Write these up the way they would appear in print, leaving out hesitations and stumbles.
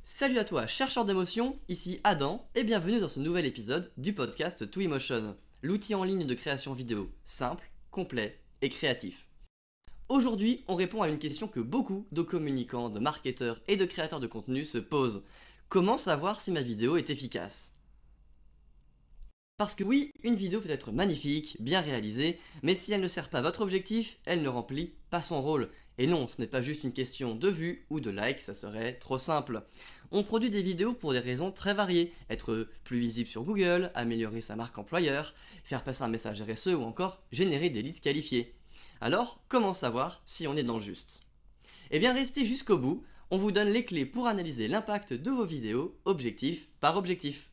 Salut à toi, chercheur d'émotions, ici Adam, et bienvenue dans ce nouvel épisode du podcast Twimotion, l'outil en ligne de création vidéo simple, complet et créatif. Aujourd'hui, on répond à une question que beaucoup de communicants, de marketeurs et de créateurs de contenu se posent. Comment savoir si ma vidéo est efficace ? Parce que oui, une vidéo peut être magnifique, bien réalisée, mais si elle ne sert pas votre objectif, elle ne remplit pas son rôle. Et non, ce n'est pas juste une question de vues ou de likes, ça serait trop simple. On produit des vidéos pour des raisons très variées, être plus visible sur Google, améliorer sa marque employeur, faire passer un message RSE ou encore générer des leads qualifiés. Alors, comment savoir si on est dans le juste ? Eh bien, restez jusqu'au bout, on vous donne les clés pour analyser l'impact de vos vidéos, objectif par objectif.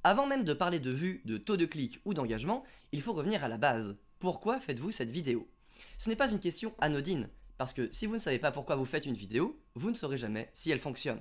Avant même de parler de vues, de taux de clic ou d'engagement, il faut revenir à la base. Pourquoi faites-vous cette vidéo ? Ce n'est pas une question anodine, parce que si vous ne savez pas pourquoi vous faites une vidéo, vous ne saurez jamais si elle fonctionne.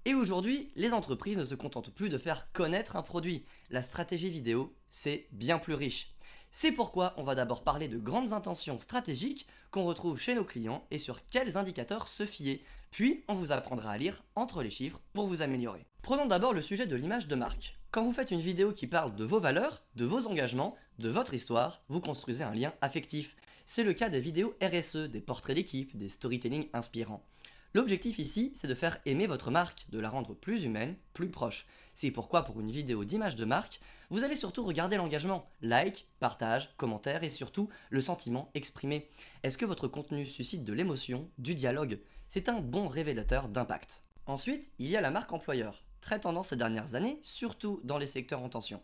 Et aujourd'hui, les entreprises ne se contentent plus de faire connaître un produit. La stratégie vidéo, c'est bien plus riche. C'est pourquoi on va d'abord parler de grandes intentions stratégiques qu'on retrouve chez nos clients et sur quels indicateurs se fier. Puis, on vous apprendra à lire entre les chiffres pour vous améliorer. Prenons d'abord le sujet de l'image de marque. Quand vous faites une vidéo qui parle de vos valeurs, de vos engagements, de votre histoire, vous construisez un lien affectif. C'est le cas des vidéos RSE, des portraits d'équipe, des storytelling inspirants. L'objectif ici, c'est de faire aimer votre marque, de la rendre plus humaine, plus proche. C'est pourquoi pour une vidéo d'image de marque, vous allez surtout regarder l'engagement, like, partage, commentaire et surtout le sentiment exprimé. Est-ce que votre contenu suscite de l'émotion, du dialogue ? C'est un bon révélateur d'impact. Ensuite, il y a la marque employeur, très tendance ces dernières années, surtout dans les secteurs en tension.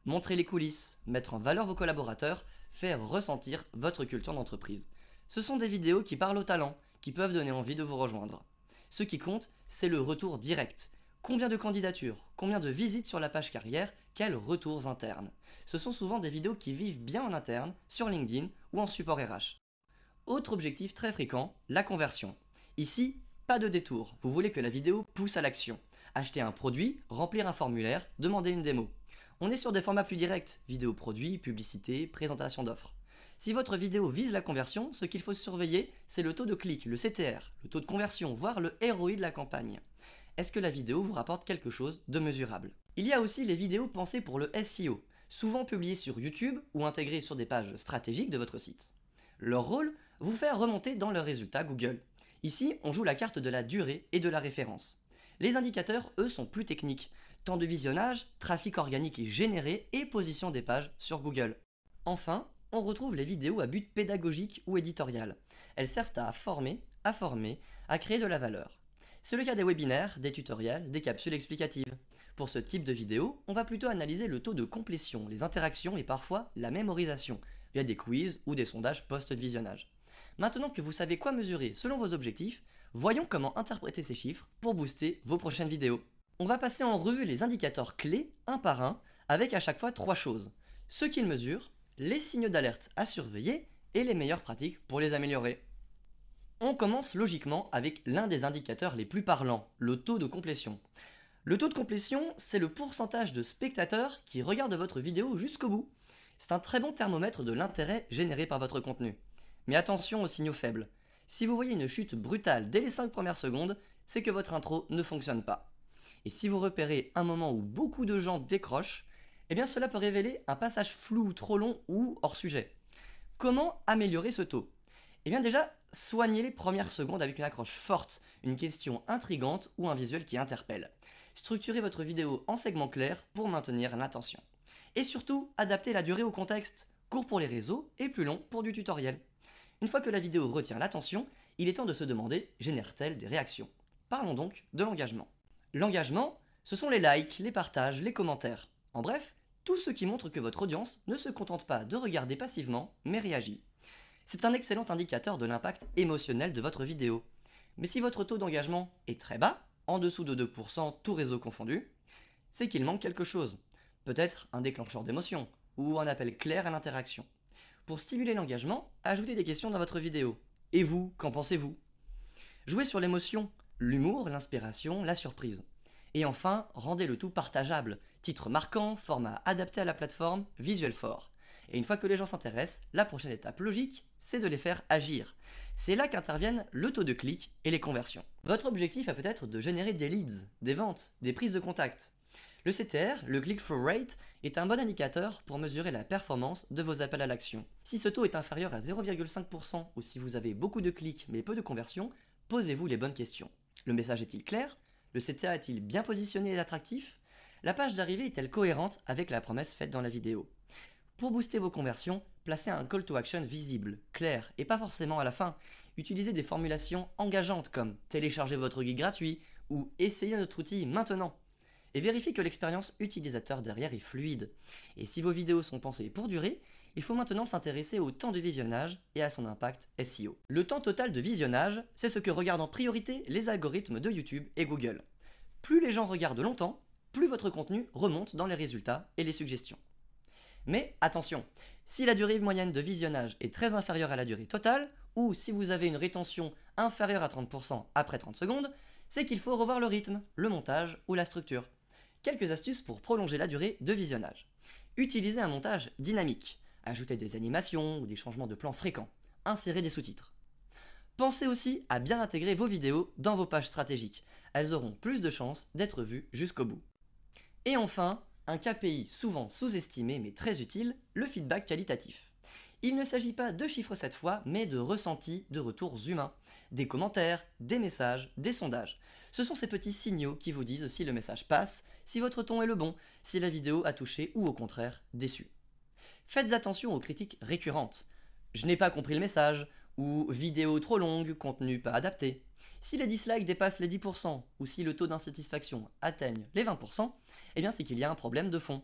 Montrer les coulisses, mettre en valeur vos collaborateurs, faire ressentir votre culture d'entreprise. Ce sont des vidéos qui parlent aux talents, qui peuvent donner envie de vous rejoindre. Ce qui compte, c'est le retour direct. Combien de candidatures, combien de visites sur la page carrière, quels retours internes. Ce sont souvent des vidéos qui vivent bien en interne, sur LinkedIn ou en support RH. Autre objectif très fréquent, la conversion. Ici, pas de détour, vous voulez que la vidéo pousse à l'action. Acheter un produit, remplir un formulaire, demander une démo. On est sur des formats plus directs, vidéo produit, publicité, présentation d'offres. Si votre vidéo vise la conversion, ce qu'il faut surveiller, c'est le taux de clic, le CTR, le taux de conversion, voire le ROI de la campagne. Est-ce que la vidéo vous rapporte quelque chose de mesurable ? Il y a aussi les vidéos pensées pour le SEO, souvent publiées sur YouTube ou intégrées sur des pages stratégiques de votre site. Leur rôle, vous faire remonter dans leurs résultats Google. Ici, on joue la carte de la durée et de la référence. Les indicateurs, eux, sont plus techniques. Temps de visionnage, trafic organique généré et position des pages sur Google. Enfin, on retrouve les vidéos à but pédagogique ou éditorial. Elles servent à former, à créer de la valeur. C'est le cas des webinaires, des tutoriels, des capsules explicatives. Pour ce type de vidéo, on va plutôt analyser le taux de complétion, les interactions et parfois la mémorisation, via des quiz ou des sondages post-visionnage. Maintenant que vous savez quoi mesurer selon vos objectifs, voyons comment interpréter ces chiffres pour booster vos prochaines vidéos. On va passer en revue les indicateurs clés un par un, avec à chaque fois 3 choses. Ce qu'ils mesurent, les signaux d'alerte à surveiller et les meilleures pratiques pour les améliorer. On commence logiquement avec l'un des indicateurs les plus parlants, le taux de complétion. Le taux de complétion, c'est le pourcentage de spectateurs qui regardent votre vidéo jusqu'au bout. C'est un très bon thermomètre de l'intérêt généré par votre contenu. Mais attention aux signaux faibles. Si vous voyez une chute brutale dès les 5 premières secondes, c'est que votre intro ne fonctionne pas. Et si vous repérez un moment où beaucoup de gens décrochent, eh bien cela peut révéler un passage flou, trop long ou hors sujet. Comment améliorer ce taux ? Eh bien déjà, soignez les premières secondes avec une accroche forte, une question intrigante ou un visuel qui interpelle. Structurez votre vidéo en segments clairs pour maintenir l'attention. Et surtout, adaptez la durée au contexte, court pour les réseaux et plus long pour du tutoriel. Une fois que la vidéo retient l'attention, il est temps de se demander, génère-t-elle des réactions ? Parlons donc de l'engagement. L'engagement, ce sont les likes, les partages, les commentaires. En bref, tout ce qui montre que votre audience ne se contente pas de regarder passivement, mais réagit. C'est un excellent indicateur de l'impact émotionnel de votre vidéo. Mais si votre taux d'engagement est très bas, en dessous de 2%, tout réseau confondu, c'est qu'il manque quelque chose. Peut-être un déclencheur d'émotion, ou un appel clair à l'interaction. Pour stimuler l'engagement, ajoutez des questions dans votre vidéo. Et vous, qu'en pensez-vous ? Jouez sur l'émotion, l'humour, l'inspiration, la surprise. Et enfin, rendez le tout partageable. Titre marquant, format adapté à la plateforme, visuel fort. Et une fois que les gens s'intéressent, la prochaine étape logique, c'est de les faire agir. C'est là qu'interviennent le taux de clic et les conversions. Votre objectif va peut-être de générer des leads, des ventes, des prises de contact. Le CTR, le click-through rate, est un bon indicateur pour mesurer la performance de vos appels à l'action. Si ce taux est inférieur à 0,5% ou si vous avez beaucoup de clics mais peu de conversions, posez-vous les bonnes questions. Le message est-il clair? Le CTA est-il bien positionné et attractif? La page d'arrivée est-elle cohérente avec la promesse faite dans la vidéo? Pour booster vos conversions, placez un call to action visible, clair et pas forcément à la fin. Utilisez des formulations engageantes comme téléchargez votre guide gratuit ou essayez notre outil maintenant. Et vérifiez que l'expérience utilisateur derrière est fluide. Et si vos vidéos sont pensées pour durer, il faut maintenant s'intéresser au temps de visionnage et à son impact SEO. Le temps total de visionnage, c'est ce que regardent en priorité les algorithmes de YouTube et Google. Plus les gens regardent longtemps, plus votre contenu remonte dans les résultats et les suggestions. Mais attention, si la durée moyenne de visionnage est très inférieure à la durée totale, ou si vous avez une rétention inférieure à 30% après 30 secondes, c'est qu'il faut revoir le rythme, le montage ou la structure. Quelques astuces pour prolonger la durée de visionnage. Utilisez un montage dynamique. Ajoutez des animations ou des changements de plan fréquents. Insérez des sous-titres. Pensez aussi à bien intégrer vos vidéos dans vos pages stratégiques. Elles auront plus de chances d'être vues jusqu'au bout. Et enfin, un KPI souvent sous-estimé mais très utile, le feedback qualitatif. Il ne s'agit pas de chiffres cette fois, mais de ressentis, de retours humains. Des commentaires, des messages, des sondages. Ce sont ces petits signaux qui vous disent si le message passe, si votre ton est le bon, si la vidéo a touché ou au contraire déçu. Faites attention aux critiques récurrentes. Je n'ai pas compris le message, ou vidéo trop longue, contenu pas adapté. Si les dislikes dépassent les 10%, ou si le taux d'insatisfaction atteigne les 20%, eh bien c'est qu'il y a un problème de fond.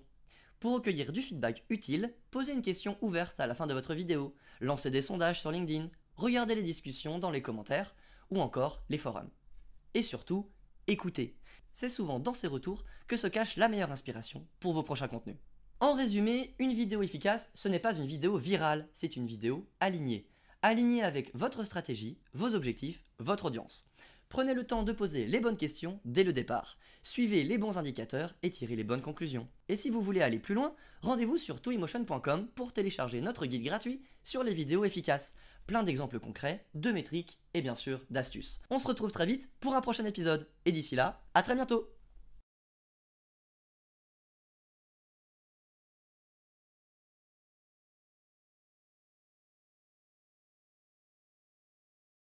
Pour recueillir du feedback utile, posez une question ouverte à la fin de votre vidéo, lancez des sondages sur LinkedIn, regardez les discussions dans les commentaires ou encore les forums. Et surtout, écoutez. C'est souvent dans ces retours que se cache la meilleure inspiration pour vos prochains contenus. En résumé, une vidéo efficace, ce n'est pas une vidéo virale, c'est une vidéo alignée. Alignée avec votre stratégie, vos objectifs, votre audience. Prenez le temps de poser les bonnes questions dès le départ. Suivez les bons indicateurs et tirez les bonnes conclusions. Et si vous voulez aller plus loin, rendez-vous sur twimotion.com pour télécharger notre guide gratuit sur les vidéos efficaces. Plein d'exemples concrets, de métriques et bien sûr d'astuces. On se retrouve très vite pour un prochain épisode. Et d'ici là, à très bientôt!